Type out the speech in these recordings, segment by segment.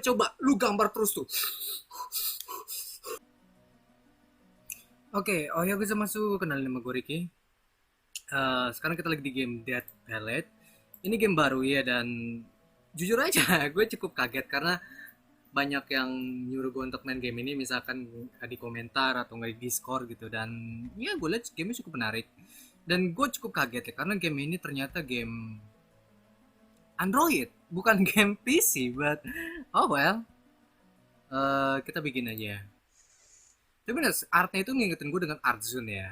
coba lu gambar terus tuh. Oke, oh ya gue masuk kenalin nama gue Doreki. Sekarang kita lagi di game Dead Ballet. Ini game baru ya, dan jujur aja gue cukup kaget karena banyak yang nyuruh gue untuk main game ini, misalkan di komentar atau nggak di Discord gitu. Dan ya gue lihat gamenya cukup menarik, dan gue cukup kaget ya karena game ini ternyata game Android, bukan game PC. But oh well, kita bikin aja. Tapi bener, artnya itu ngingetin gue dengan art zone ya.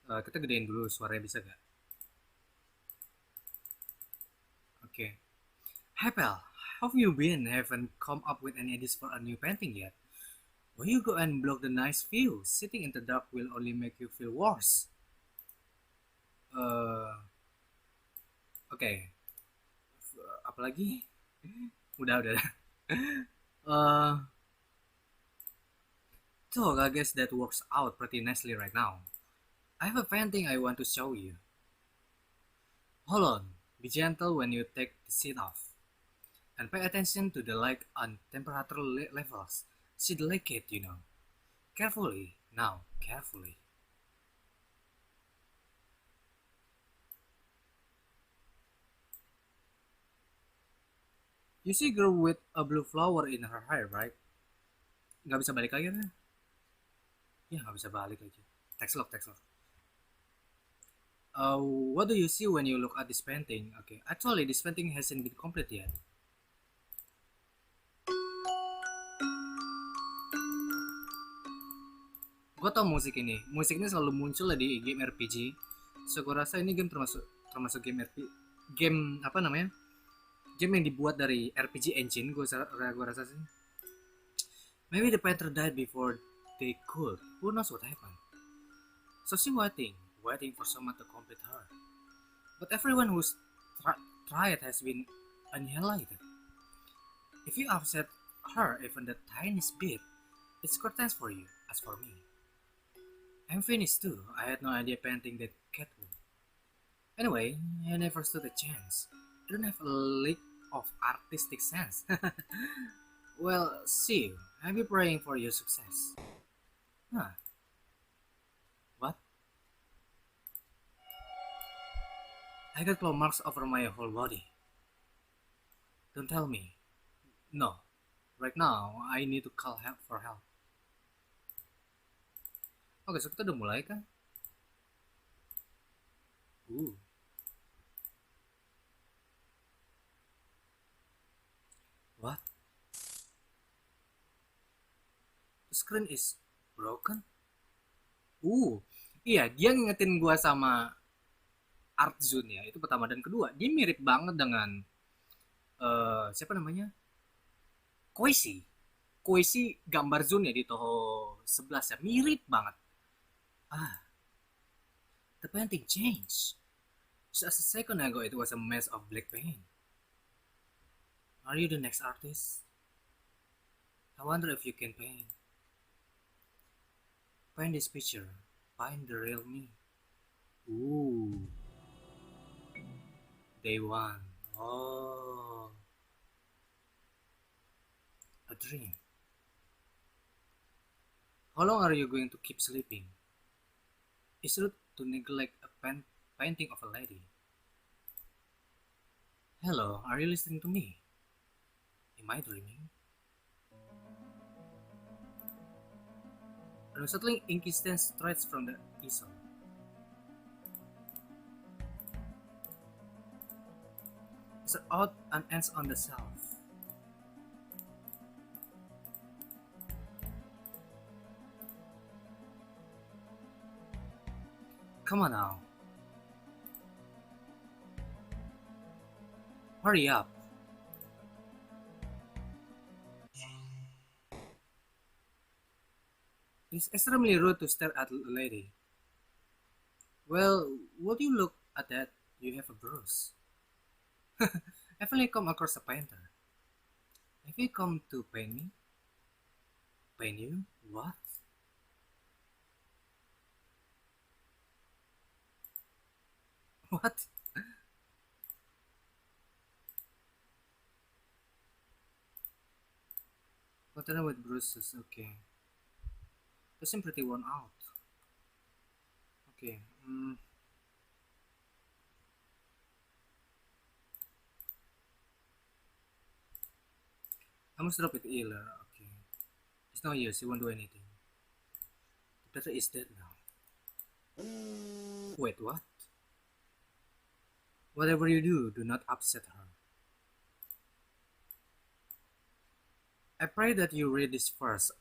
Kita gedein dulu suaranya, bisa gak? Oke. Hey pal, how have you been? Haven't come up with any ideas for a new painting yet? Will you go and block the nice view? Sitting in the dark will only make you feel worse. Oke. Apalagi? Udah. uh, so I guess that works out pretty nicely right now. I have a painting I want to show you. Hold on. Be gentle when you take the seat off. And pay attention to the light and temperature levels. See delicate, you know. Carefully. Now, carefully. You see girl with a blue flower in her hair, right? Gak bisa balik lagi kan? Ya, gak bisa balik aja. Text lock. What do you see when you look at this painting? Okay, actually this painting hasn't been complete yet. Gue tau musik ini selalu muncul di game RPG. So gue rasa ini game termasuk game RPG, game apa namanya? Game yang dibuat dari RPG engine. Gue rasa sih. Maybe the painter died before they could. Who knows what happened? So she waiting for someone to complete her. But everyone who's tried has been annihilated. If you upset her even the tiniest bit, it's curtains for you. As for me, I'm finished too. I had no idea painting that cat would. Anyway, I never stood a chance. I don't have a lick of artistic sense. Well, see you. I'll be praying for your success. Huh. What? I got claw marks over my whole body. Don't tell me. No. Right now, I need to call help for help. Oke, so kita udah mulai kan? What? The screen is broken? Iya, dia ngingetin gua sama Art Zone ya, itu pertama. Dan kedua, dia mirip banget dengan siapa namanya? Koishi gambar Zone ya di Toho 11 ya, mirip banget. The painting changed. Just a second ago it was a mess of black paint. Are you the next artist? I wonder if you can paint. Paint this picture. Find the real me. Day one. Oh. A dream. How long are you going to keep sleeping? It's rude to neglect a painting of a lady. Hello, are you listening to me? Am I dreaming? An unsettling inky stench stretches from the easel. It's out and ends on the shelf. Come on now. Hurry up. It's extremely rude to stare at a lady. Well, would you look at that? You have a bruise. I've only come across a painter. Have you come to paint me? Paint you? What? What? Patella with bruises, okay. They seem pretty worn out. Okay, I must drop it healer, okay. It's no use, it won't do anything. The battery is dead now. Wait, what? Whatever you do not upset her. I pray that you read this first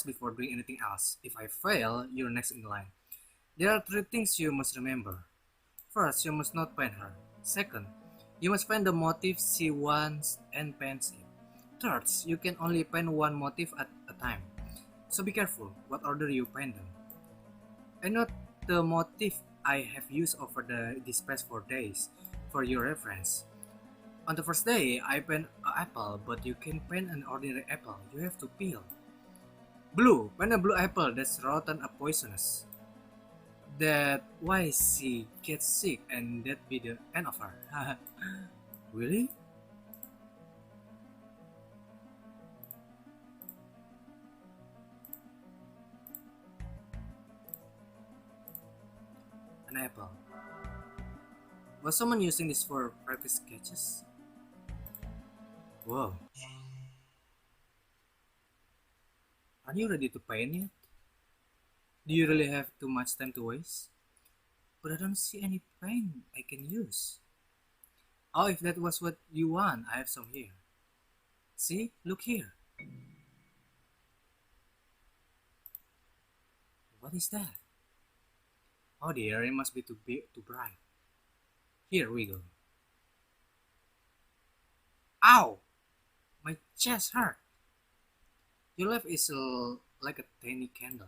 before doing anything else. If I fail, you're next in line. There are three things you must remember. First, you must not paint her. Second, you must find the motif she wants and paint it. Third, you can only paint one motif at a time. So be careful what order you paint them. I note the motif I have used over these past 4 days for your reference. On the first day, I paint an apple, but you can paint an ordinary apple. You have to peel. Blue, paint a blue apple that's rotten or poisonous. That why she gets sick and that be the end of her. Really? An apple. Was someone using this for practice sketches? Whoa. Are you ready to paint yet? Do you really have too much time to waste? But I don't see any paint I can use. Oh, if that was what you want, I have some here. See? Look here. What is that? Oh dear, it must be too bright. Here we go. Ow! My chest hurt. Your life is like a tiny candle.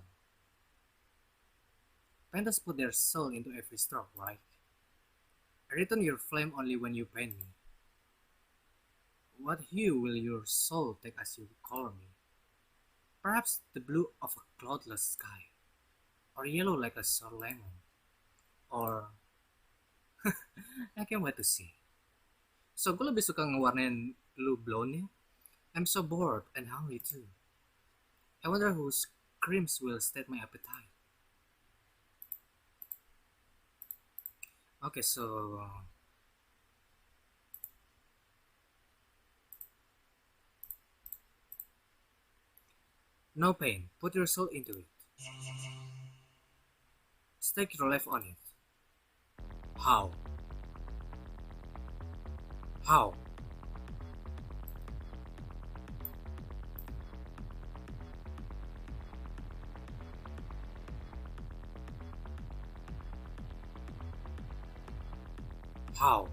Painters put their soul into every stroke, right? I return your flame only when you paint me. What hue will your soul take as you color me? Perhaps the blue of a cloudless sky, or yellow like a sour lemon, or I can't wait to see. So gue lebih suka ngewarnain blue blonde-nya. I'm so bored and hungry too. I wonder whose screams will state my appetite. Okay, so no pain. Put your soul into it. Stake your life on it. How? How? How?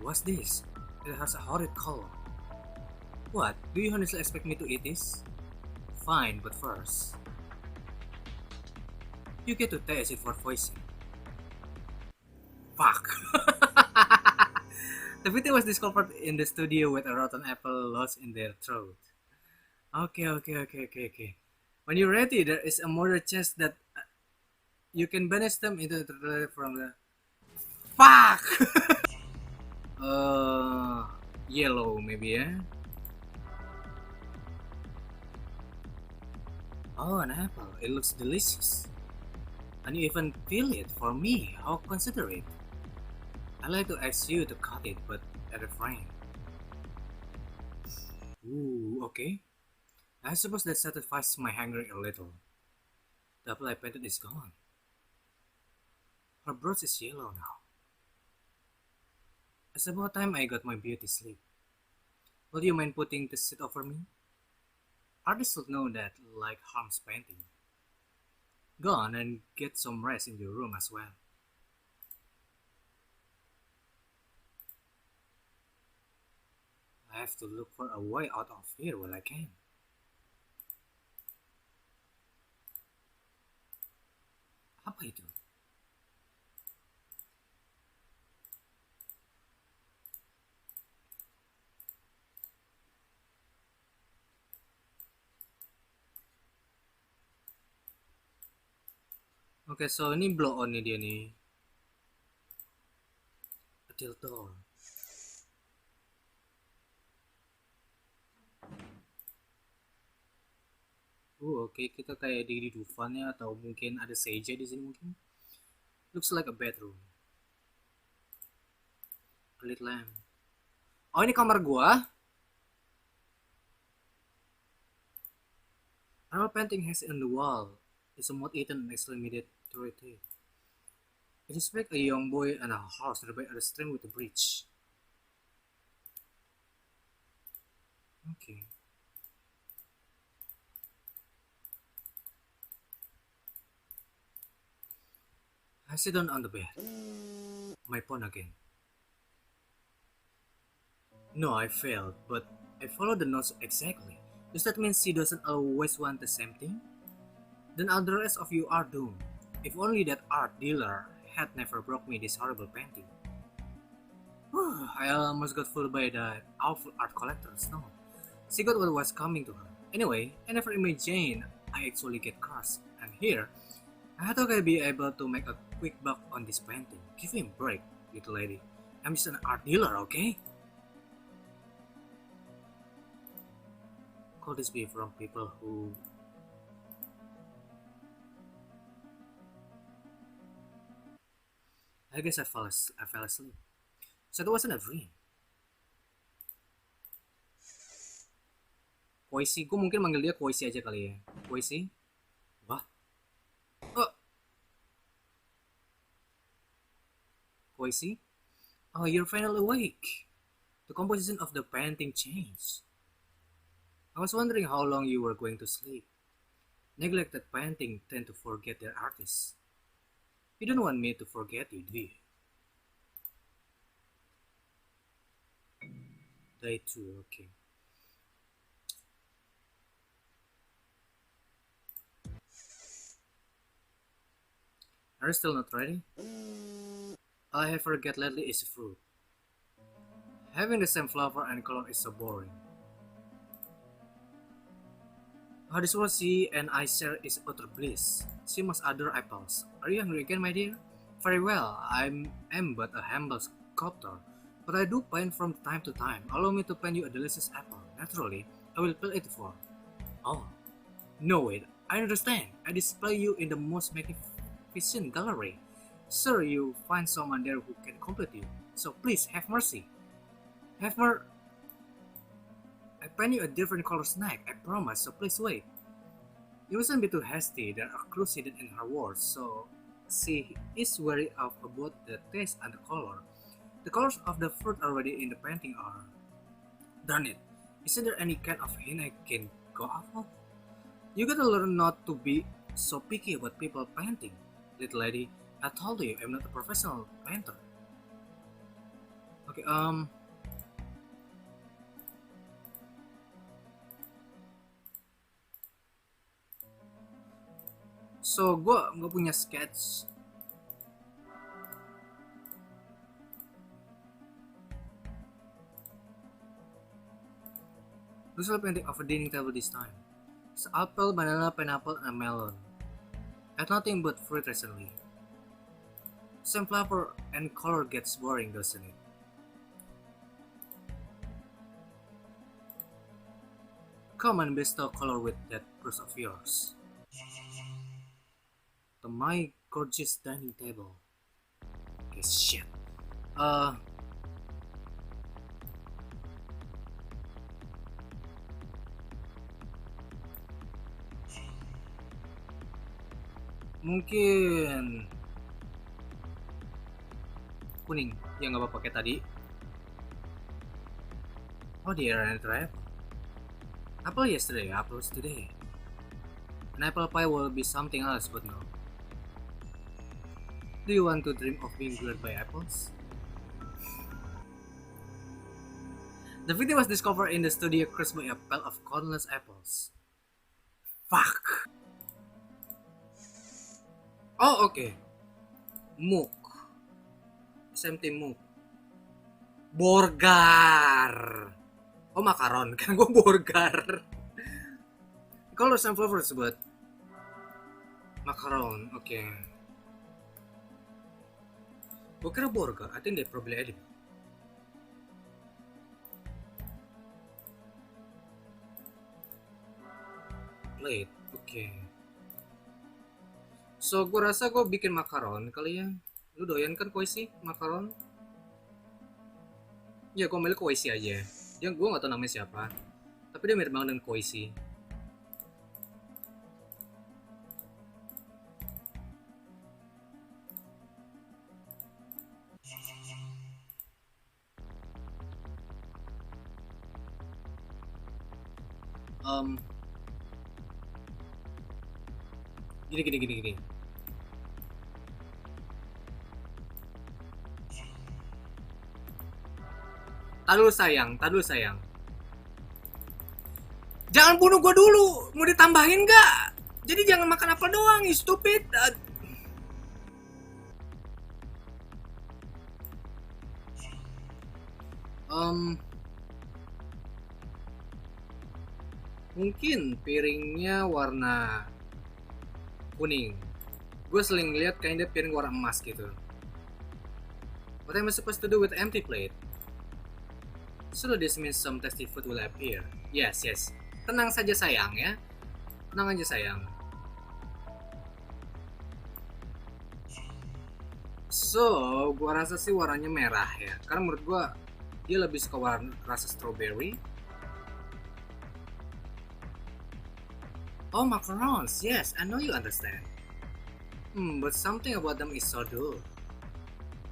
What's this? It has a horrid color. What? Do you honestly expect me to eat this? Fine, but first, you get to taste it for poison. Fuck. The victim was discovered in the studio with a rotten apple lodged in their throat. Okay. When you're ready, there is a moderate chance that you can banish them into the toilet from the. Fuck! Yellow maybe, yeah? Oh, an apple. It looks delicious. And you even peel it for me. How considerate. I'd like to ask you to cut it, but I refrain. Ooh, okay. I suppose that satisfies my hunger a little. The apple I painted is gone. Her brush is yellow now. It's about time I got my beauty sleep. Would you mind putting the sheet over me? Artists should know that, like harms painting. Go on and get some rest in your room as well. I have to look for a way out of here while I can. Apa itu? Oke, so ini blow on nih dia nih. A tilt door. Oke, kita kayak di Dufan ya, atau mungkin ada SIH di sini mungkin. Looks like a bedroom. A lit lamp. Oh, ini kamar gua. Our painting has on the wall. It's somewhat eaten and exterminated to it. It is like a young boy and a horse nearby at a stream with a bridge. Okay. I sit down on the bed. My phone again. No, I failed, but I followed the notes exactly. Does that mean she doesn't always want the same thing? Then all the rest of you are doomed. If only that art dealer had never brought me this horrible painting. I almost got fooled by that awful art collector's note. She got what was coming to her. Anyway, I never imagined I actually get cursed. And here, I thought I'd be able to make a quick buck on this painting. Give me a break, little lady. I'm just an art dealer, okay? Could this be from people who... I guess I fell asleep. So that wasn't a dream. Koisi, gue mungkin manggil dia Koisi aja kali ya. Koisi? What? Koisi? Oh, you're finally awake. The composition of the painting changed. I was wondering how long you were going to sleep. Neglected painting tend to forget their artists. You don't want me to forget you, do you? Day 2, okay. Are you still not ready? All I have forget lately is fruit. Having the same flavor and color is so boring. How this was she and I share is utter bliss. She must other apples. Are you hungry again, my dear? Very well, I am but a humble sculptor, but I do paint from time to time. Allow me to paint you a delicious apple. Naturally, I will peel it for. Oh, no wait, I understand. I display you in the most magnificent gallery. Sir, you find someone there who can complete you. So please have mercy. Have mer. I paint you a different color snack, I promise, so please wait. You mustn't be too hasty, there are clues hidden in her words, so she is wary of about the taste and the color. The colors of the fruit already in the painting are... Darn it, isn't there any kind of hint I can go off of? You gotta learn not to be so picky about people painting. Little lady, I told you I'm not a professional painter. Okay, so gue nggak punya sketch. Looks like painting of a dining table this time. It's apple, banana, pineapple, and melon. I've nothing but fruit recently. Same flavor and color gets boring, doesn't it? Come and bestow color with that brush of yours. To my gorgeous dining table. Okay, shit. Mungkin kuning yang nggak pakai tadi. Oh, the and trap. Apple yesterday, apples today. An apple pie will be something else, but no. Do you want to dream of being grilled by apples? The video was discovered in the studio crushed by a pile of countless apples. Fuck. Oh, okay. Mook. SMT Mook. Burger. Oh, makaron. Kan gue burger. Colors and flavors, but macaron. Okay. Gue kira burger. I think they probably edible. Plate. Oke. So gue rasa gue bikin makaron kali ya. Lu doyan kan koisi makaron? Ya gue milih koisi aja. Dia gue gak tau namanya siapa. Tapi dia mirip banget dengan koisi. Gini. Tadu sayang. Jangan bunuh gue dulu. Mau ditambahin gak? Jadi jangan makan apa doang, you stupid. Mungkin piringnya warna kuning. Gue sering lihat kayaknya piring warna emas gitu. What am I supposed to do with empty plate? So this means some tasty food will appear. Yes. Tenang saja sayang ya. Tenang aja sayang. So, gua rasa sih warnanya merah ya. Karena menurut gua dia lebih suka warna rasa strawberry. Oh, macarons. Yes, I know you understand. But something about them is so dull.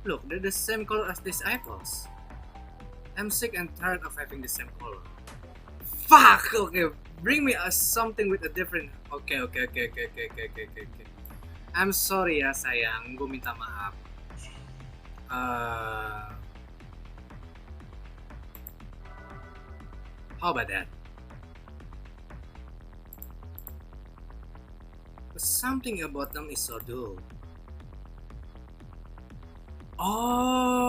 Look, they're the same color as these apples. I'm sick and tired of having the same color. Fuck! Okay, bring me something with a different... Okay. I'm sorry ya sayang, gue minta maaf. How about that? But something about them is so dull. Oh,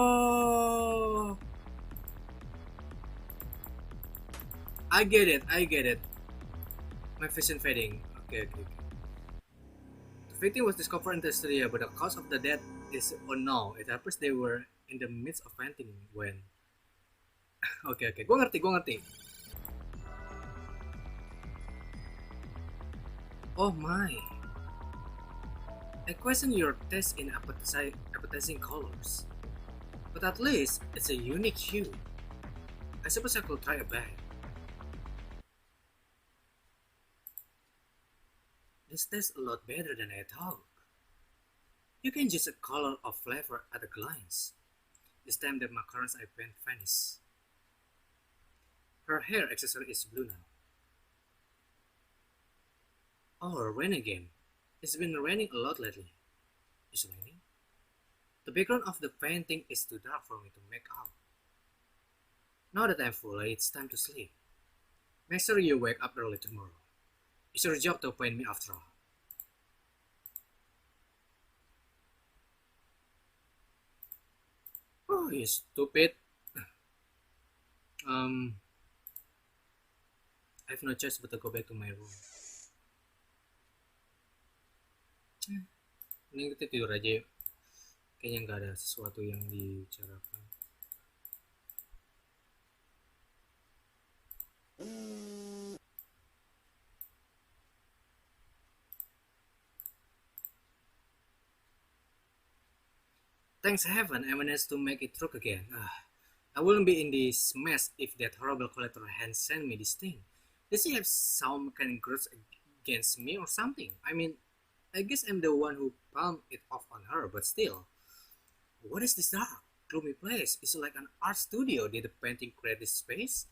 I get it. My vision fading. Okay. The victim was discovered in the studio, but the cause of the death is unknown. It happens they were in the midst of venting when... Okay. Gue ngerti. Oh my. I question your taste in appetizing colors. But at least it's a unique hue. I suppose I could try a bag. This tastes a lot better than I thought. You can judge a color or flavor at a glance. This time the macarons I paint vanish. Her hair accessory is blue now. Oh, rain again. It's been raining a lot lately. Is it raining? The background of the painting is too dark for me to make out. Now that I'm full, it's time to sleep. Make sure you wake up early tomorrow. It's your job to paint me after all. Oh, you stupid. I have no choice but to go back to my room. Ini kita tidur aja yuk. Kayaknya nggak ada sesuatu yang dibicarakan. Thanks heaven, I managed to make it through again. I wouldn't be in this mess if that horrible collector hadn't sent me this thing. Does he have some kind of grudge against me or something? I mean, I guess I'm the one who palmed it off on her, but still. What is this dark, gloomy place? Is it like an art studio? Did the painting create this space?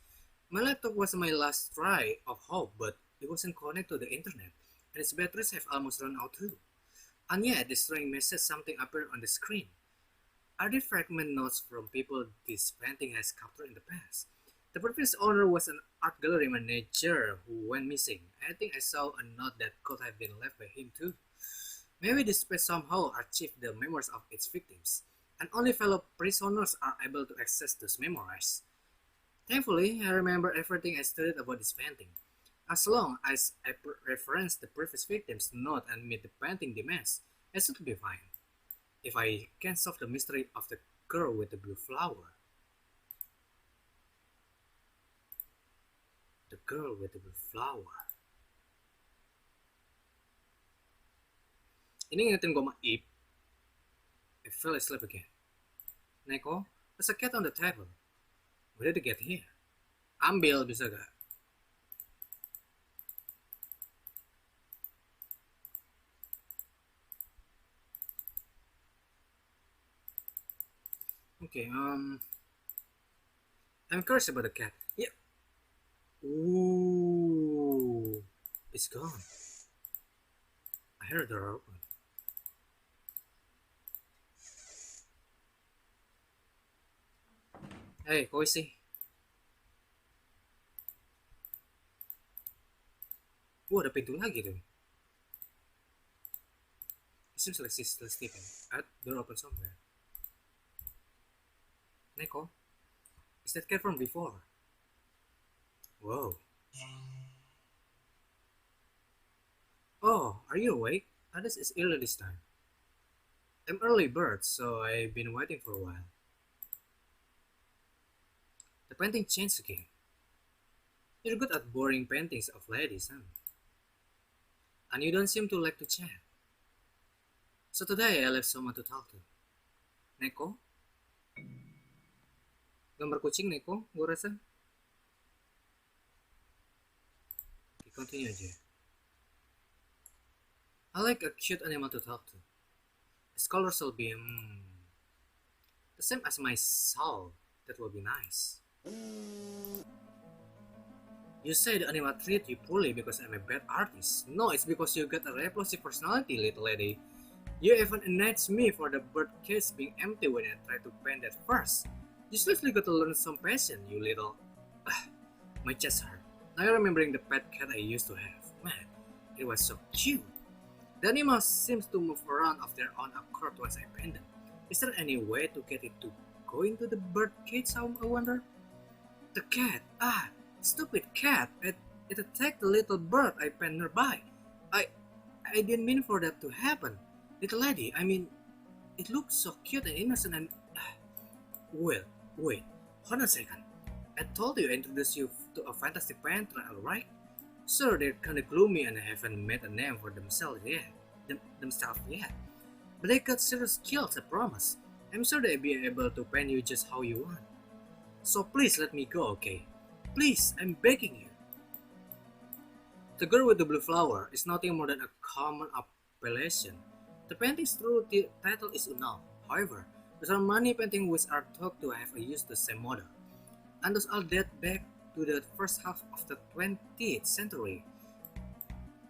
My laptop was my last try of hope, but it wasn't connected to the internet, and its batteries have almost run out too. And yet, the strange message something appeared on the screen. Are they fragment notes from people this painting has captured in the past? The previous owner was an art gallery manager who went missing. I think I saw a note that could have been left by him too. Maybe this space somehow archived the memories of its victims, and only fellow prisoners are able to access those memories. Thankfully, I remember everything I studied about this painting. As long as I reference the previous victim's note and meet the painting demands, I should be fine. If I can solve the mystery of the girl with the blue flower. The girl with the blue flower. Ini ngingetin gue sama Ip. I fell asleep again. Neko, there's a cat on the table. Where did it get here? Ambil bisa gak? Okay, I'm curious about the cat. Yeah. Ooh, it's gone. I heard the door open. Hey, kau isi. Ada pintu lagi tuh. It seems like she's still sleeping. Door open somewhere. Neko, is that cat from before? Whoa. Oh, are you awake? This is early this time. I'm early bird, so I've been waiting for a while. The painting changed again. You're good at boring paintings of ladies, huh? And you don't seem to like to chat. So today I left someone to talk to. Neko? Gambar kucing Neko, gue rasa. Oke, continue aja. I like a cute animal to talk to. Its colors will be the same as my soul. That will be nice. You say the animal treat you poorly because I'm a bad artist. No, it's because you got a repulsive personality, little lady. You even enraged me for the bird cage being empty when I tried to paint that first. You seriously got to learn some passion, you little... My chest hurt. Now you're remembering the pet cat I used to have. Man, it was so cute. The animal seems to move around of their own accord once I paint them. Is there any way to get it to go into the bird cage, I wonder? The cat! Stupid cat! It attacked the little bird I painted nearby. I didn't mean for that to happen. Little lady, I mean, it looks so cute and innocent and... Well, wait, hold on a second. I told you I introduced you to a fantastic painter, alright? Sure, they're kinda gloomy and haven't made a name for themselves yet. But they got serious skills, I promise. I'm sure they'll be able to paint you just how you want. So please let me go, okay? Please, I'm begging you. The girl with the blue flower is nothing more than a common appellation. The painting's true title is unknown. However, there are many paintings which are thought to have used the same model, and those all date back to the first half of the 20th century.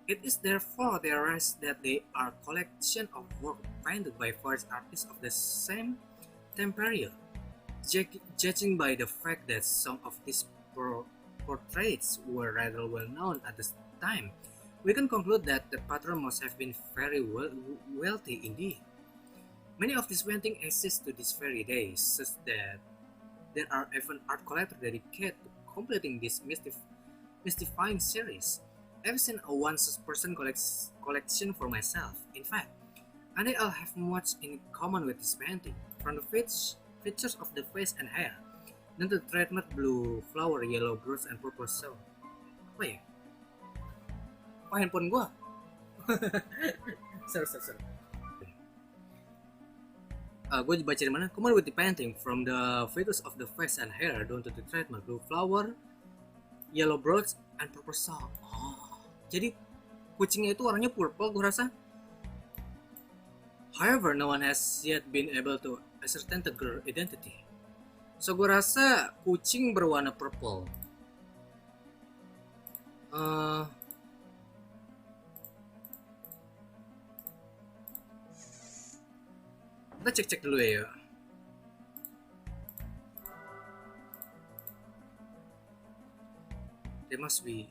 It is therefore theorized that they are a collection of work painted by various artists of the same time period. Judging by the fact that some of these portraits were rather well known at the time, we can conclude that the patron must have been very wealthy indeed. Many of these paintings exist to this very day, such that there are even art collectors dedicated to completing this mystifying series. I've seen a one such person collection for myself. In fact, I think I'll have much in common with this painting, from the features of the face and hair, then the trademark blue flower, yellow brush, and purple soul. Apa ya? Oh, handphone gua. sorry. Gue baca dari mana? Common with the painting, from the features of the face and hair down to the trademark blue flower, yellow brush, and purple soul. Oh, jadi kucingnya itu warnanya purple, gue rasa. However, no one has yet been able to ascertain the girl identity. So gue rasa kucing berwarna purple. Kita cek dulu ya. There must be.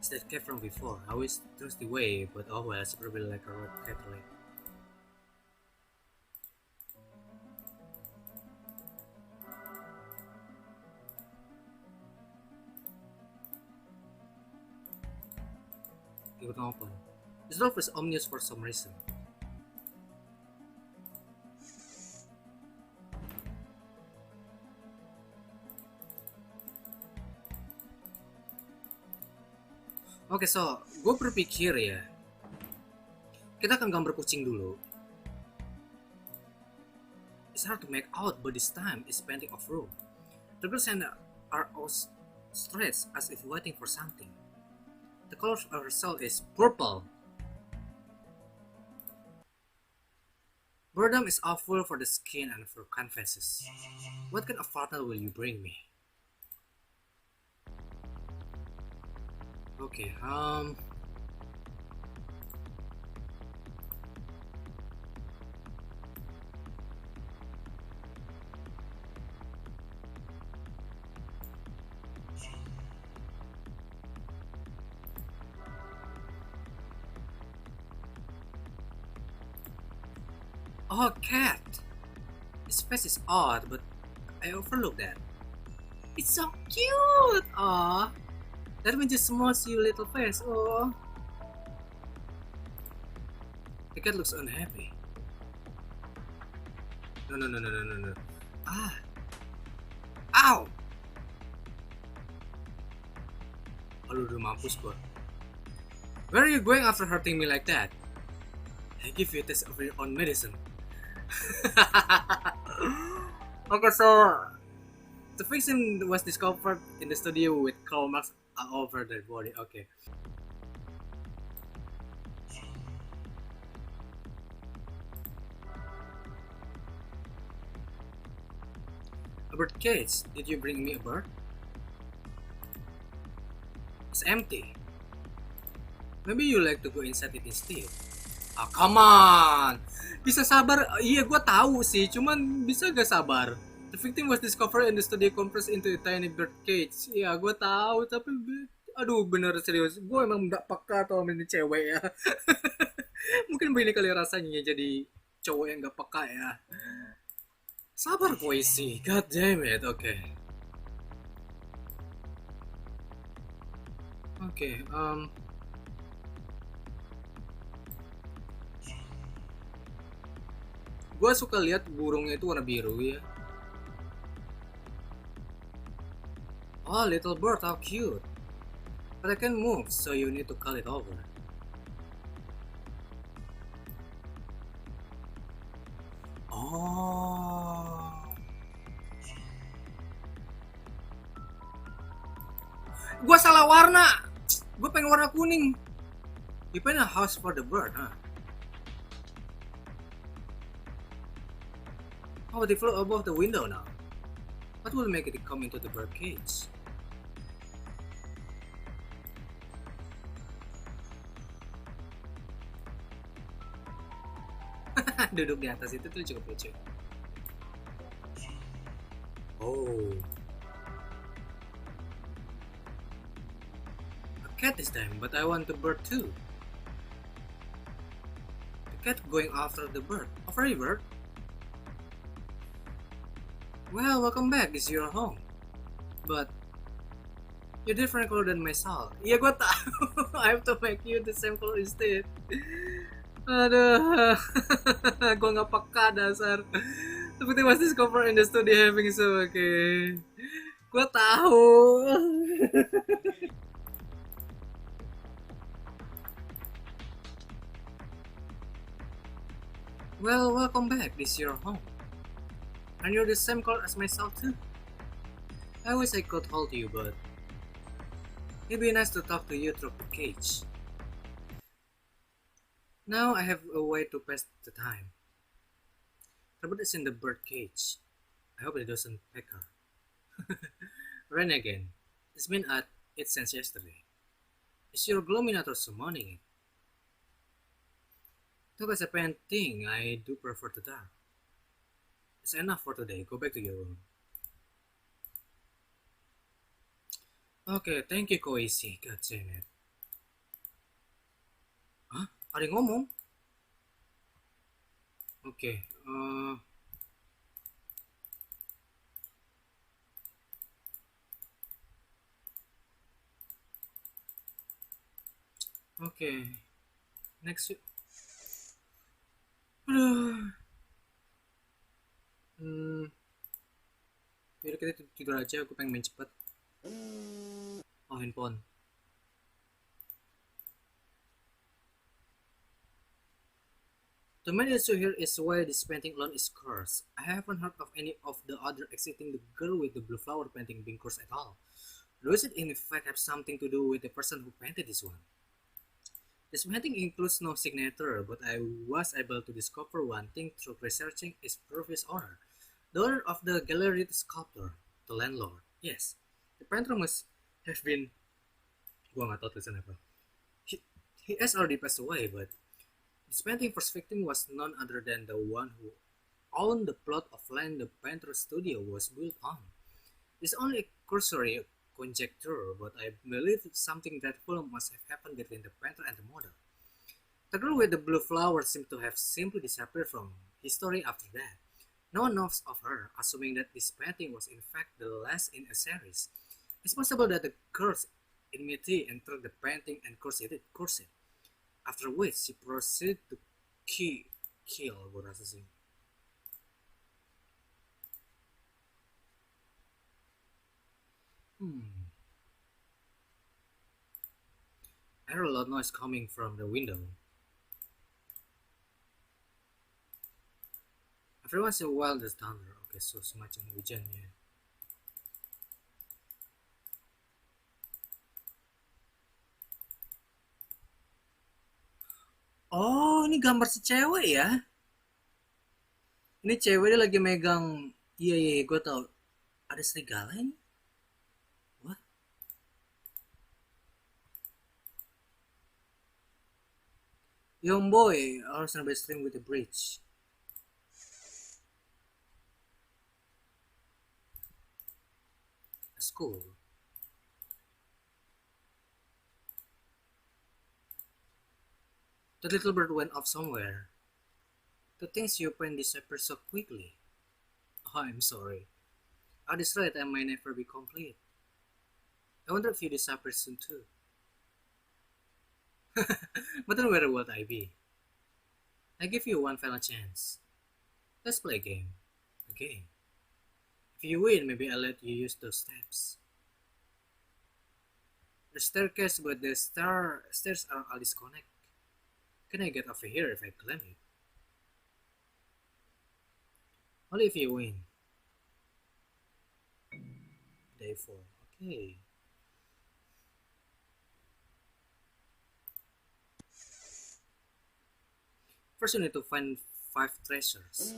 It's that cat from before. I always trust the way, but oh well, it's probably like a red cat like. It wouldn't open. This door is ominous for some reason. Oke, so gue berpikir ya, kita akan gambar kucing dulu. It's hard to make out, but this time it's painting off room. The birds are all stretched as if waiting for something. The color of her cell is purple. Boredom is awful for the skin and for canvases. What kind of partner will you bring me? Okay, oh, cat! His face is odd, but I overlooked that. It's so cute! Aww! That means just smells your little face, oh! The cat looks unhappy. No. Ah! Ow! Aduh, udah mampus gua. Where are you going after hurting me like that? I give you a taste of your own medicine. Okay, so the victim was discovered in the studio with claw marks all over their body. Okay. A bird cage. Did you bring me a bird? It's empty. Maybe you like to go inside it instead. Ah, come on. Bisa sabar? Iya, gue tahu sih. Cuman bisa gak sabar? The victim was discovered in the studio compressed into a tiny bird cage. Ya, gue tahu. Tapi, aduh, bener serius. Gue emang gak peka atau ini cewek ya. Mungkin begini kali rasanya jadi cowok yang gak peka ya. Sabar, puisi. God damn it. Oke. Oke. Gue suka lihat burungnya itu warna biru ya. Oh, little bird, how cute. But I can't move, so you need to call it over. Oh. Gue salah warna. Gue pengen warna kuning. You paint a house for the bird, huh? Oh, they flew above the window now. What will make it come into the bird cage? Duduk di atas itu tuh cukup lucu. Oh. A cat this time, but I want the bird too. The cat going after the bird. Oh, very bird. Well, welcome back. This is your home. But you're different color than myself. Iya, gue tahu. I have to make you the same color instead. Aduh, gue nggak peka dasar. Tapi it was discovered in the studio having so okay. Gue tahu. Well, welcome back. This is your home. And you're the same color as myself too. I wish I could hold you, but it'd be nice to talk to you through the cage. Now I have a way to pass the time. The bird is in the bird cage. I hope it doesn't PEKA. Rain again. It's been at it since yesterday. Is your Glominator summoning it? Takase painting, I do prefer the dark. It's enough for today. Go back to your room. Okay, thank you, Koichi. God damn it. Hah? Ada yang ngomong? Oke. Oke, next yuk. Aduh. Hmm, Yaudah kita tidur aja, aku pengen main cepet. Oh, handphone. The main issue here is why this painting alone is cursed. I haven't heard of any of the other except the girl with the blue flower painting being cursed at all. Does it in fact have something to do with the person who painted this one? This painting includes no signature, but I was able to discover one thing through researching its previous owner. The owner of the gallery, the sculptor, the landlord. Yes, the painter must have been. Gua nggak tahu tulisan apa. He, he has already passed away, but this painting first victim was none other than the one who owned the plot of land the painter's studio was built on. It's only a cursory conjecture, but I believe something dreadful must have happened between the painter and the model. The girl with the blue flower seemed to have simply disappeared from history after that. No one knows of her, assuming that this painting was in fact the last in a series. It's possible that the curse enmity entered the painting and cursed it, after which she proceeded to kill, gue rasa sih. I heard a loud noise coming from the window. Every once in a while there's thunder. Oke, so semacam hujan ya. Oh, ini gambar si cewek ya. Ini cewek dia lagi megang. Iya, iya, gue tau. Ada serigala ini? What? Young boy, ours on the stream with the bridge. A school. The little bird went off somewhere. The things you paint disappear so quickly. Oh, I'm sorry. At this rate, I might never be complete. I wonder if you disappear soon too. But then where would I be? I give you one final chance. Let's play a game. A game. If you win, maybe I'll let you use those steps. The staircase, but the stairs are all disconnected. Can I get over here if I climb it? Only if you win. Day 4. Okay. First, you need to find 5 treasures.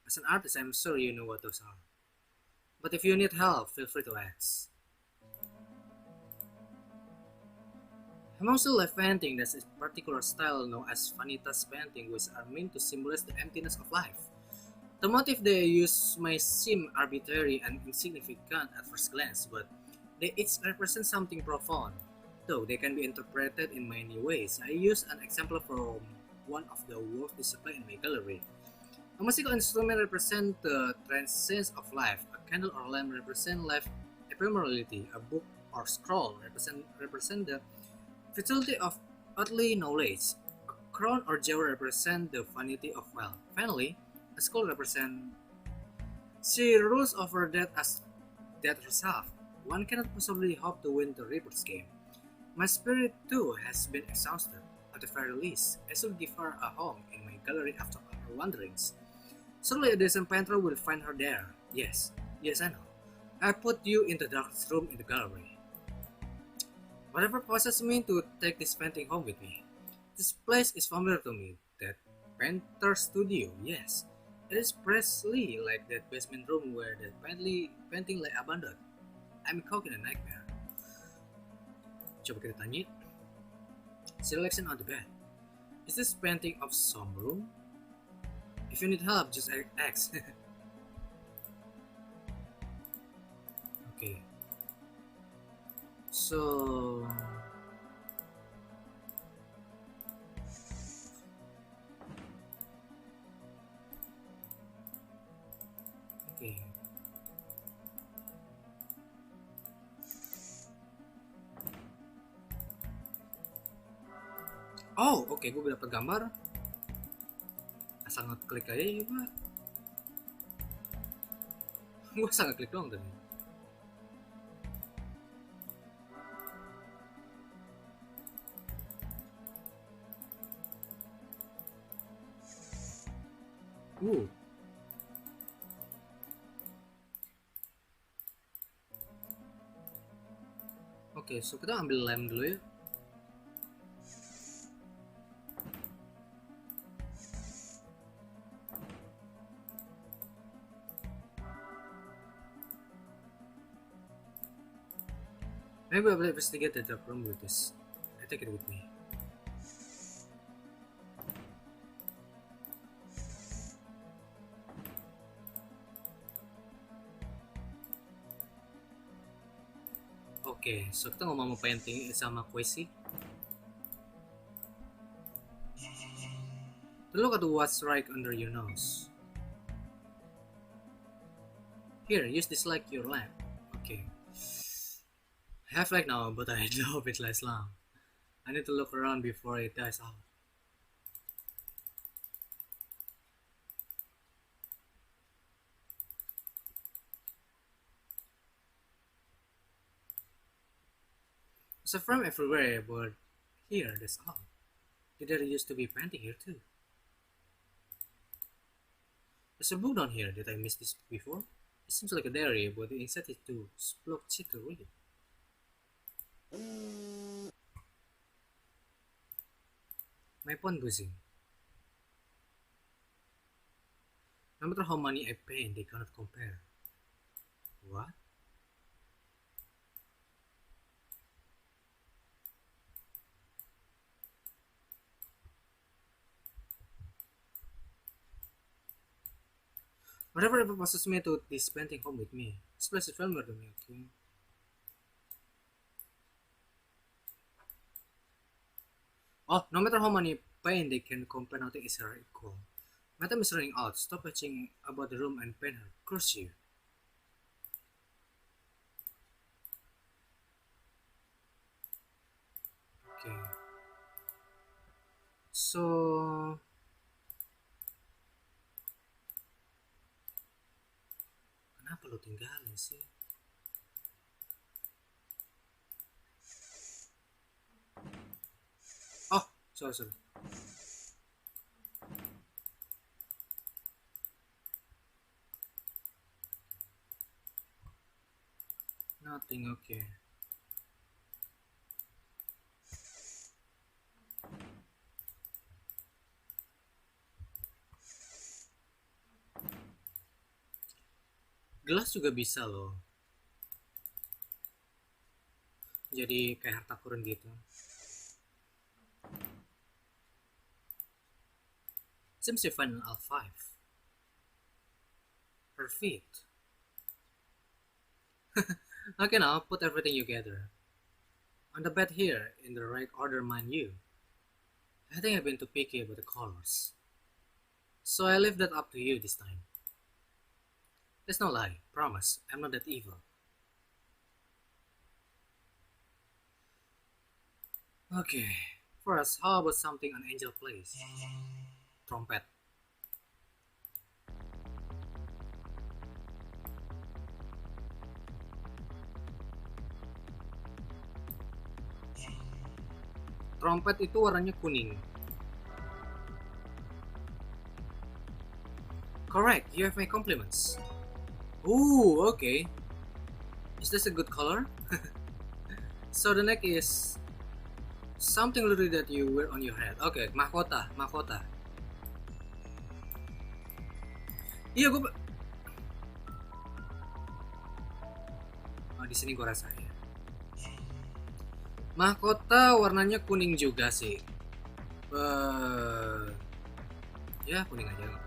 As an artist, I'm sure you know what those are. But if you need help, feel free to ask. Among the life painting, there's a particular style known as vanitas painting, which are meant to symbolize the emptiness of life. The motif they use may seem arbitrary and insignificant at first glance, but they each represent something profound, though they can be interpreted in many ways. I use an example from one of the works displayed in my gallery. A musical instrument represents the transience of life, a candle or lamp represents life ephemerality, a book or scroll represent the futility of earthly knowledge, a crown or jewel represents the vanity of wealth. Finally, a skull represents she rules over death as death herself. One cannot possibly hope to win the Reaper's game. My spirit too has been exhausted. At the very least, I should give her a home in my gallery after her wanderings. Surely a decent painter will find her there. Yes, I know. I put you in the darkest room in the gallery. Whatever possessed me to take this painting home with me. This place is familiar to me. That painter's studio, yes. It is precisely like that basement room where that painting lay abandoned. I'm caught in a nightmare. Coba kita tanya. Selection on the bed. Is this painting of some room? If you need help, just ask. Okay. So okay. Oh, oke, gue dapat gambar. Asal ngeklik aja juga. Gue asal ngeklik doang tadi. Oke, so kita ambil lem dulu ya. Maybe I will investigate the dark room with this. I take it with me. Oke, so kita ngomong mau painting sama Quasi. Look at what's right under your nose. Here, use this like your lamp. Okay. I have light now, but I don't hope it lasts long. I need to look around before it dies out. There's a frame everywhere, but here, that's all. Did there used to be painting here too? There's a book down here. Did I miss this before? It seems like a diary, but the inside is too splotchy to read. My phone buzzing. No matter how many I paint, they cannot compare. What? Whatever ever possesses me to this painting home with me. This place is familiar to me, okay? Oh, no matter how many paint they can compare, nothing is equal. Madam is running out. Stop watching about the room and paint her. Curse you. Okay. So kenapa lo tinggalin sih? Oh, sorry. Nothing, okay. Gelas juga bisa loh. Jadi kayak harta karun gitu. Seems you find an L5. Her feet. Okay, now put everything together. On the bed here, in the right order, mind you. I think I've been too picky about the colors. So I leave that up to you this time. There's no lie, promise, I'm not that evil. Okay, first, how about something an angel plays? Trumpet. Trompet itu warnanya kuning. Correct, you have my compliments. Ooh, okay. Is this a good color? So the neck is something literally that you wear on your head. Okay, mahkota. Iya, gue. Oh, di sini gue rasa ya. Mahkota warnanya kuning juga sih. Ya kuning aja.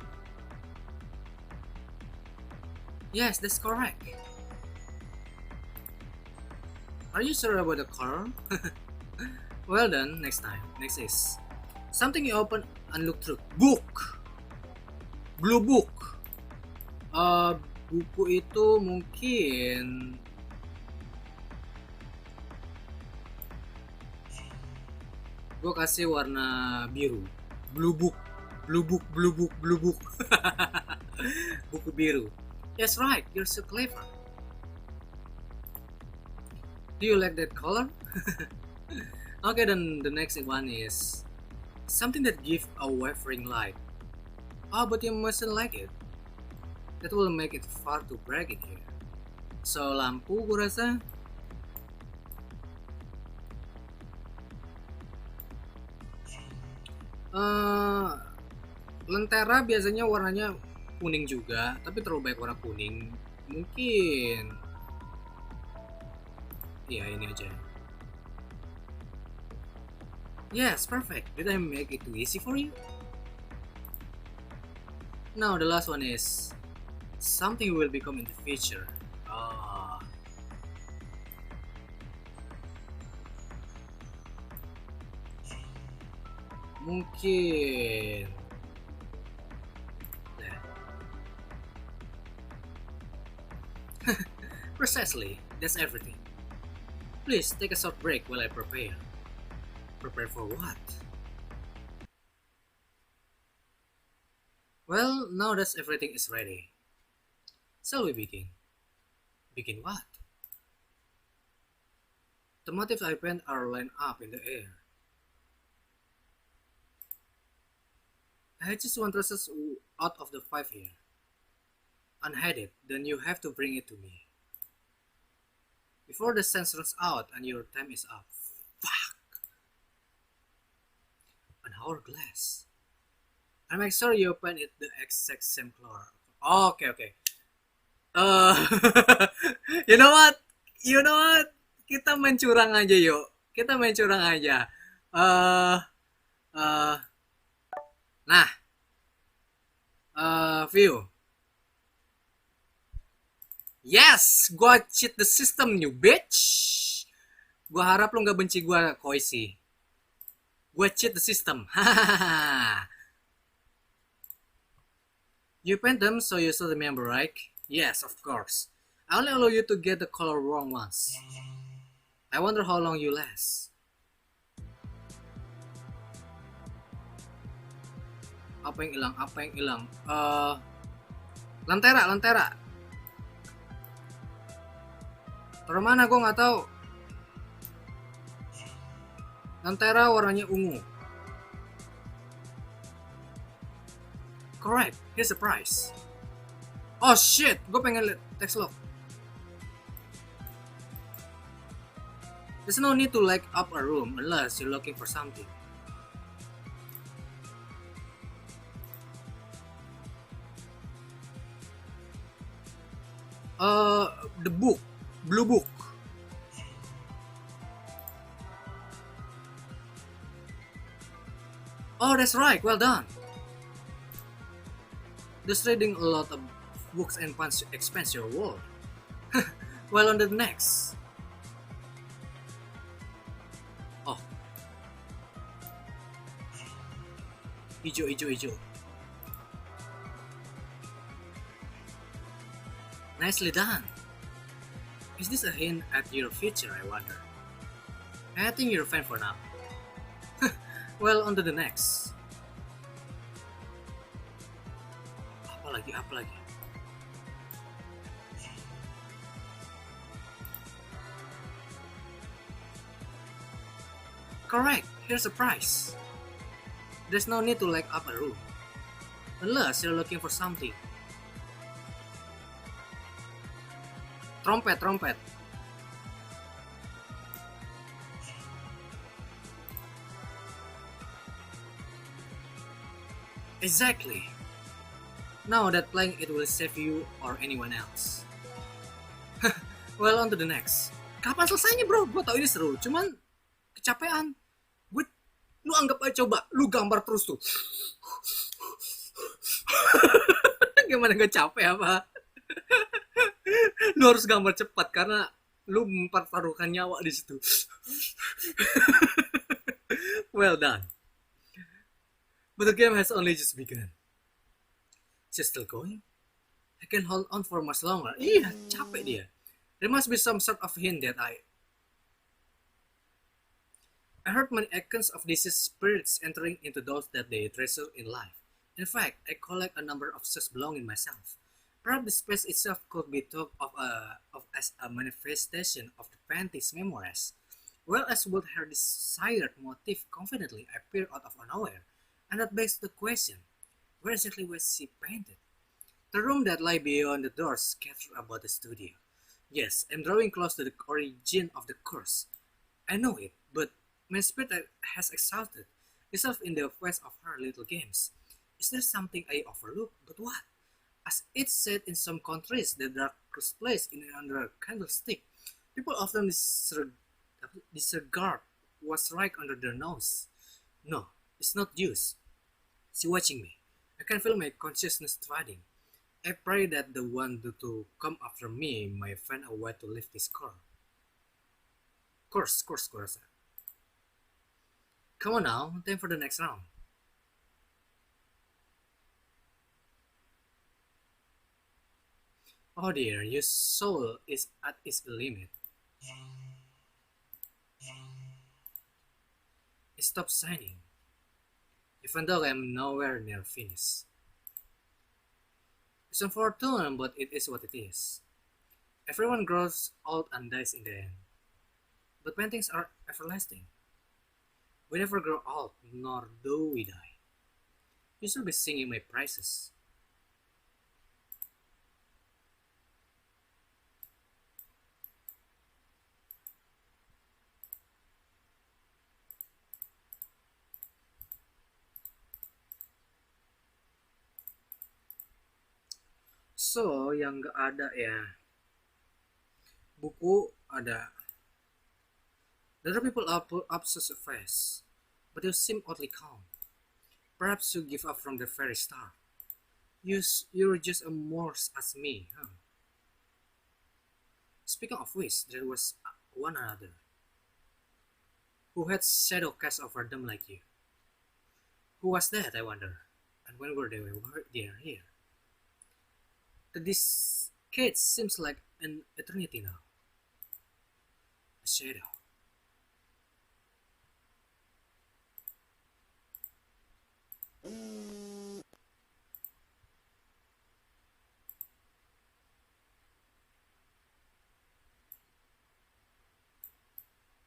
Yes, that's correct. Are you sure about the color? Well done, next time. Next is something you open and look through. Book. Blue book. Buku itu mungkin Gue kasih warna biru. Blue book. Blue book, blue book, blue book. Buku biru. That's right, you're so clever. Do you like that color? Okay, then the next one is something that gives a wavering light. Oh, but you mustn't like it. That will make it far too bright in here. So, lampu gue rasa. Lentera biasanya warnanya kuning juga, tapi terlalu banyak warna kuning. Mungkin ya ini aja. Yes, perfect. Did I make it too easy for you? Now the last one is something will become in the future. Mungkin precisely, that's everything. Please take a short break while I prepare. Prepare for what? Well, now that everything is ready, shall we begin? Begin what? The motifs I paint are lined up in the air. I just want traces out of the 5 here. Unheaded, then you have to bring it to me. Before the sense runs out and your time is up. Fuck! An hourglass. And make sure you paint it the exact same color. Okay. You know what? Kita main curang aja yuk. View. Yes, gua cheat the system, you bitch. Gua harap lu nggak benci gua, Koisi. Gua cheat the system. You paint them so you still remember, right? Yes, of course. I only allow you to get the color wrong once. I wonder how long you last. Apa yang hilang? Lentera. Taruh mana gue nggak tahu. Lentera warnanya ungu. Correct. Here's the price. Oh shit, gue pengen lihat text log. There's no need to light up a room unless you're looking for something. The book. Blue book. Oh, that's right. Well done. Just reading a lot of books and expands your world. Well, on the next. Oh. Hijau. Nicely done. Is this a hint at your future, I wonder? I think you're fine for now. Well, on to the next. Apa lagi? Correct, here's a price. There's no need to light up a room. Unless you're looking for something. Trompet. Exactly. Now that playing it will save you or anyone else. Well, on to the next. Kapan selesainya, bro? Gue tau ini seru, cuman kecapean. Lu anggap aja, coba lu gambar terus tuh. Gimana, gak capek apa? Lu harus gambar cepat karena lu mempertaruhkan nyawa di situ. Well done. But the game has only just begun. She's still going? I can hold on for much longer. Iya, capek dia. There must be some sort of hint that I I heard many accounts of deceased spirits entering into those that they treasure in life. In fact, I collect a number of such belonging myself. Perhaps the space itself could be thought of as a manifestation of the painting's memories, well as would her desired motif confidently appear out of nowhere, and that begs the question, where exactly was she painted? The room that lay beyond the doors scattered about the studio. Yes, I'm drawing close to the origin of the curse. I know it, but my spirit has exhausted itself in the quest of her little games. Is there something I overlook? But what? As it's said in some countries, the darkest place in under a candlestick. People often disregard what's right under their nose. No, it's not use. She's watching me. I can feel my consciousness threading. I pray that the one to come after me may find a way to lift this core. Course. Come on now, time for the next round. Oh dear, your soul is at its limit. It stops shining, even though I am nowhere near finished. It's unfortunate, but it is what it is. Everyone grows old and dies in the end. But paintings are everlasting. We never grow old, nor do we die. You should be singing my praises. So, yang gak ada ya, buku ada. The other people are obsessed with face, but you seem oddly calm. Perhaps you give up from the very start. You're just as morose as me, huh? Speaking of which, there was one another who had shadow cast over them like you. Who was that, I wonder? And when were they here? The decade seems like an eternity now. A shadow.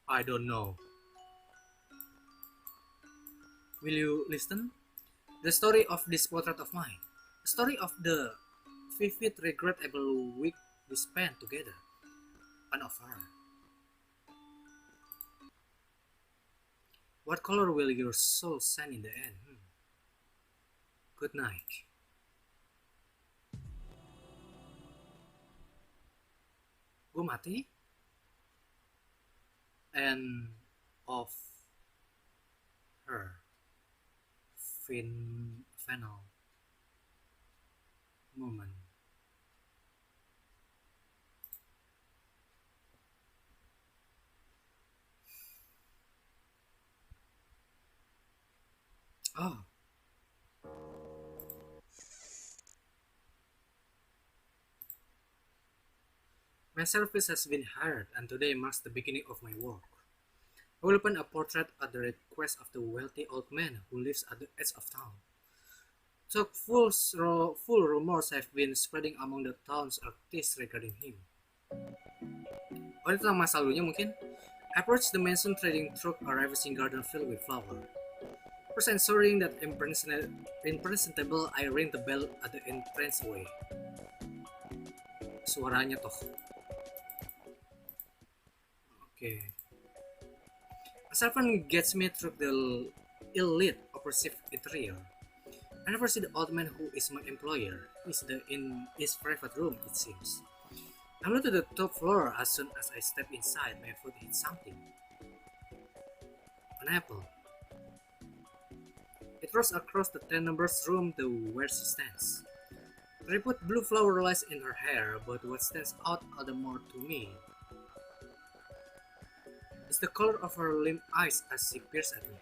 I don't know. Will you listen? The story of this portrait of mine. The story of the vivid, regrettable week we spent together. And of her. What color will your soul shine in the end? Good night. Gue mati. And of her. Final moment. Oh. My service has been hired, and today marks the beginning of my work. I will open a portrait at the request of the wealthy old man who lives at the edge of town. Talk full rumors have been spreading among the town's artists regarding him. Oh, itu nama lalunya mungkin? I approached the mansion trading through a ravishing garden filled with flowers. First ensuring that impresentable, I rang the bell at the entranceway. Suaranya toh. Okay. A servant gets me through the ill-lit, oppressive interior. I never see the old man who is my employer. He's in his private room, it seems. I flew to the top floor as soon as I step inside. My foot hit something. An apple. It rolls across the 10 numbers room to where she stands. The put blue flower lies in her hair, but what stands out all the more to me is the color of her limp eyes as she peers at me.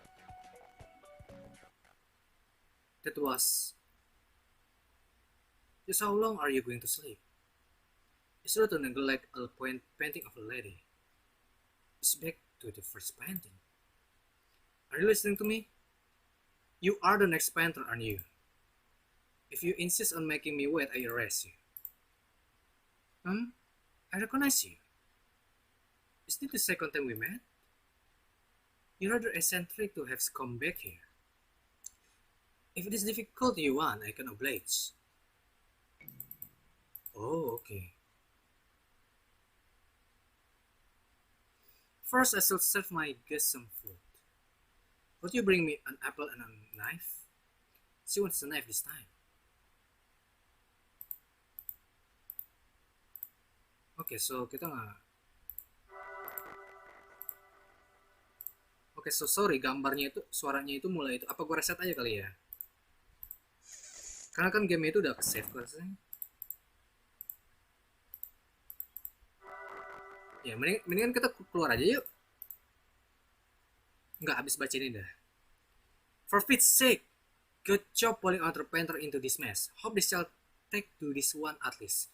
That was... Just how long are you going to sleep? It's rude to neglect a painting of a lady. It's back to the first painting. Are you listening to me? You are the next painter, aren't you? If you insist on making me wait, I arrest you. I recognize you. Is this the second time we met? You're rather eccentric to have come back here. If it is difficult you want, I can oblige. Oh, okay. First, I shall serve my guest some food. Would you bring me an apple and a knife? She wants a knife this time. Oke, so kita nggak. Oke, so sorry, gambarnya itu, suaranya itu mulai itu. Apa gue reset aja kali ya? Karena kan game itu udah ke-save rasanya. Ya, mendingan kita keluar aja yuk. Nggak habis baca ini dah. For Pete's sake, good job pulling out the painter into this mess. Hope this shall take to this one at least.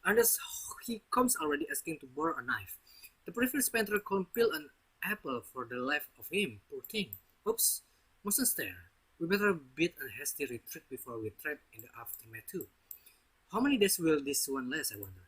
Unless he comes already asking to borrow a knife. The previous painter couldn't peel an apple for the life of him, poor thing. Oops, mustn't stare. We better beat a hasty retreat before we trap in the aftermath too. How many days will this one last, I wonder?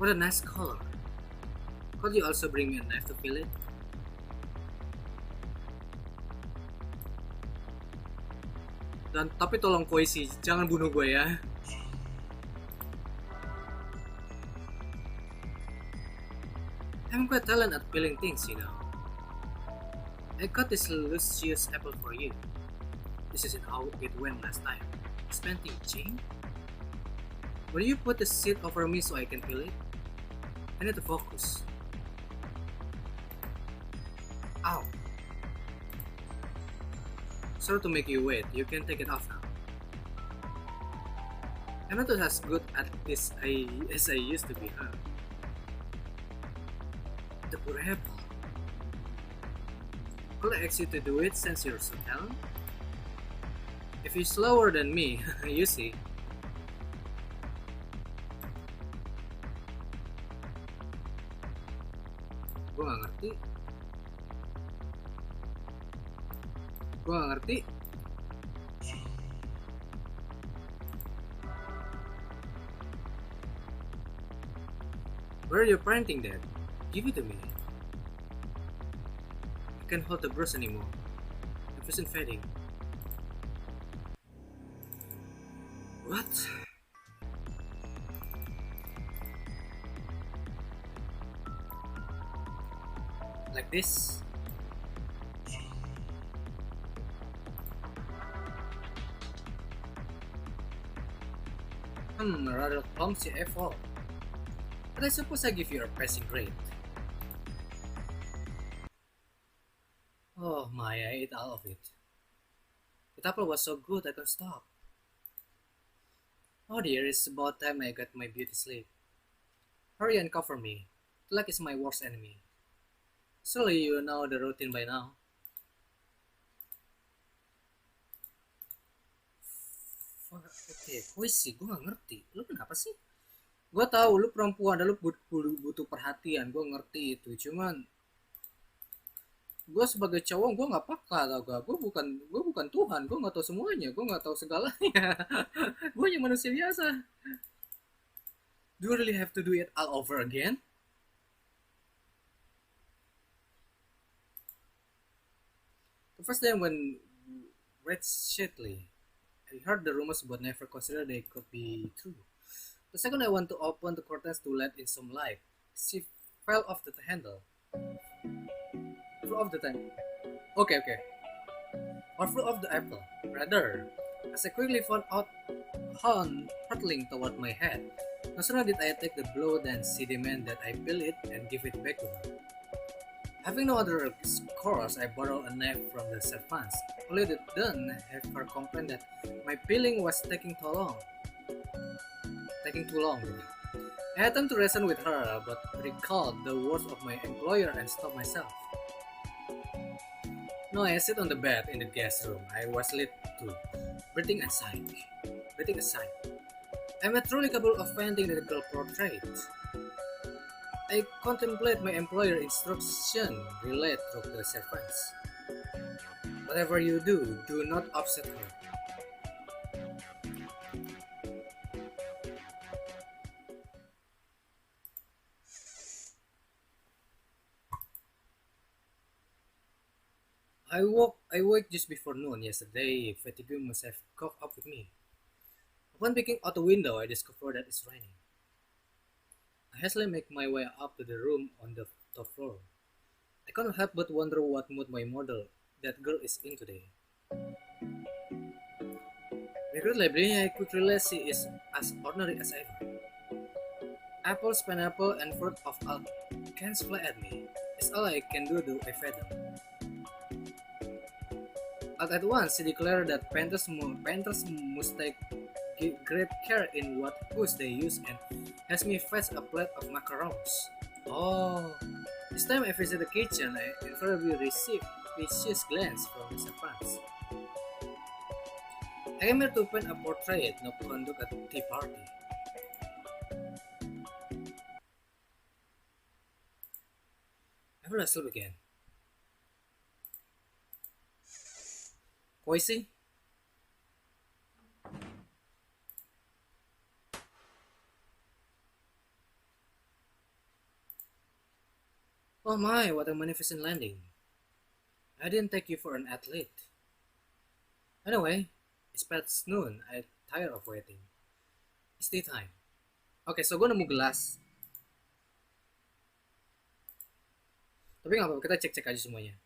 What a nice color. Could you also bring me a knife to peel it? Dan tapi tolong puisi, jangan bunuh gue ya. I'm quite talented at peeling things, you know. I got this luscious apple for you. This isn't how it went last time. Spending chain? Will you put the seat over me so I can peel it? I need to focus. Ow. Sorry to make you wait, you can take it off now. I'm not as good at this as I used to be, huh? The poor apple. Could I ask you to do it since you're so talented? If you're slower than me, you see. Gue gak ngerti. Where are you printing that? Give it to me. I can't hold the brush anymore. It isn't fading. What? Like this? Rather clumsy effort. But I suppose I give you a passing grade. Oh my, I ate all of it. The apple was so good I couldn't stop. Oh dear, it's about time I got my beauty sleep. Hurry and cover me. Luck is my worst enemy. Surely you know the routine by now. Oke, puisi, gue gak ngerti. Lu kenapa sih? Gue tahu lu perempuan dan lu butuh perhatian. Gue ngerti itu. Cuman gue sebagai cowok gue nggak peka tau gak. Gue bukan Tuhan. Gue nggak tahu semuanya. Gue nggak tahu segalanya. Gue hanya manusia biasa. Do you really have to do it all over again? The first time when read Shitley, I heard the rumors but never considered they could be true. The second I want to open the curtains to let in some light, she fell off the handle. Flew off the time. Okay. Or flew off the apple, rather. As I quickly found out Horn hurtling toward my head. No sooner did I take the blow than she demanded that I peel it and give it back to her. Having no other course, I borrowed a knife from the servants. Only then have her complain that my peeling was taking too long. I had time to reason with her, but recalled the words of my employer and stopped myself. No, I sit on the bed in the guest room. I was lit too, breathing aside. Breathing aside. I'm truly capable of painting the girl portrait. I contemplate my employer instruction relayed through the servants. Whatever you do not upset her. I woke just before noon yesterday. Fatigue must have caught up with me. Upon peeking out the window, I discovered that it's raining. I hastily make my way up to the room on the top floor. I cannot help but wonder what mood my model, that girl, is in today. Regrettably, I could realize she is as ordinary as ever. Apples, pineapple, and fruit of all kinds fly at me. It's all I can do to evade them. All at once, she declared that painters must take great care in what hoods they use and has me fetch a plate of macarons. Oh, this time I visit the kitchen, I invariably receive vicious glance from the servants. I came here to paint a portrait, not conduct a tea party. I fell asleep again. Koisi? Oh my, what a magnificent landing. I didn't take you for an athlete. Anyway, it's past noon. I'm tired of waiting. It's tea time. Oke, so gue nemu gelas. Tapi nggak apa-apa, kita cek-cek aja semuanya.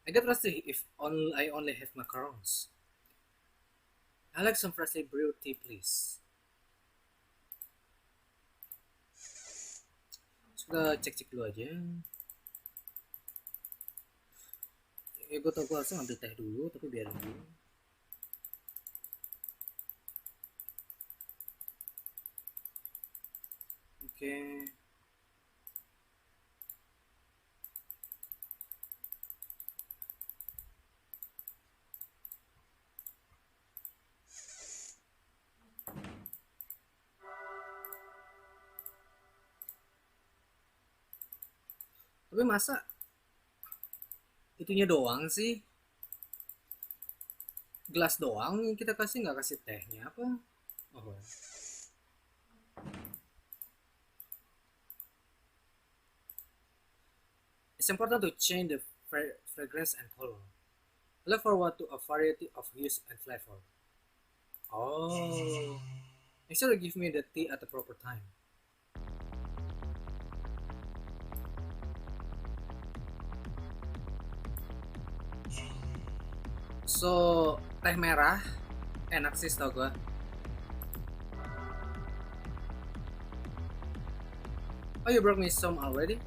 I get rusty if I only have macarons. I like some freshly brewed tea, please. So, kita cek-cek dulu aja. Ya, gue tau gue harusnya ngambil teh dulu, tapi biarin dulu. Oke. Tapi masa itunya doang sih? Gelas doang kita kasih, nggak kasih tehnya apa? Oh. It's important to change the fragrance and color. Look forward to a variety of hues and flavor. Oh. Make sure to give me the tea at the proper time. So, teh merah enak sih tau gue. Oh, you brought me some already?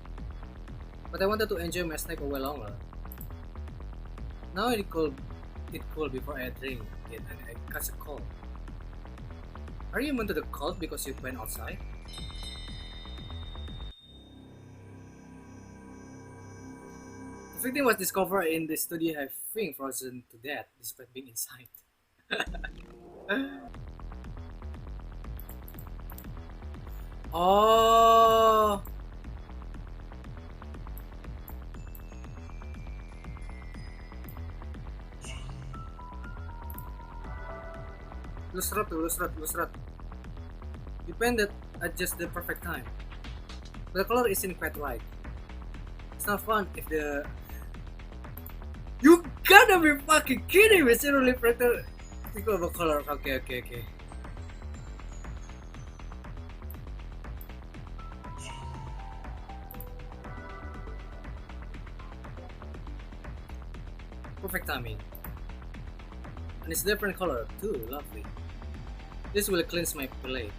But I wanted to enjoy my snack a while longer. Now it cool before I drink it and I catch a cold. Are you immune to the cold because you went outside? The victim was discovered in the studio having frozen to death despite being inside. Oh, lu seret. You painted at just the perfect time. But the color isn't quite right. It's not fun if the... You gotta be fucking kidding me! Zero reflector equal the color. Okay. Perfect timing. And it's different color too, lovely. This will cleanse my plate.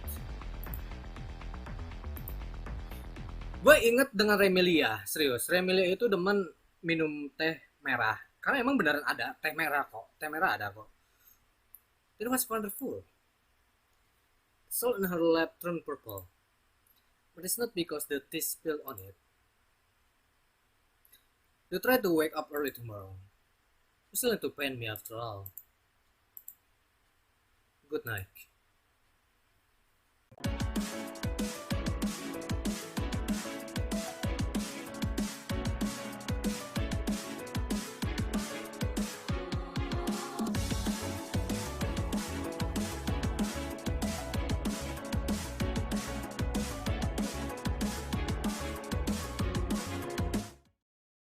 Gue inget dengan Remelia, serius. Remelia itu demen minum teh merah. Karena emang beneran ada teh merah kok. Teh merah ada kok. It was wonderful. Salt in her lap turned purple. But it's not because the tea spilled on it. You try to wake up early tomorrow. You still need to paint me after all. Good night.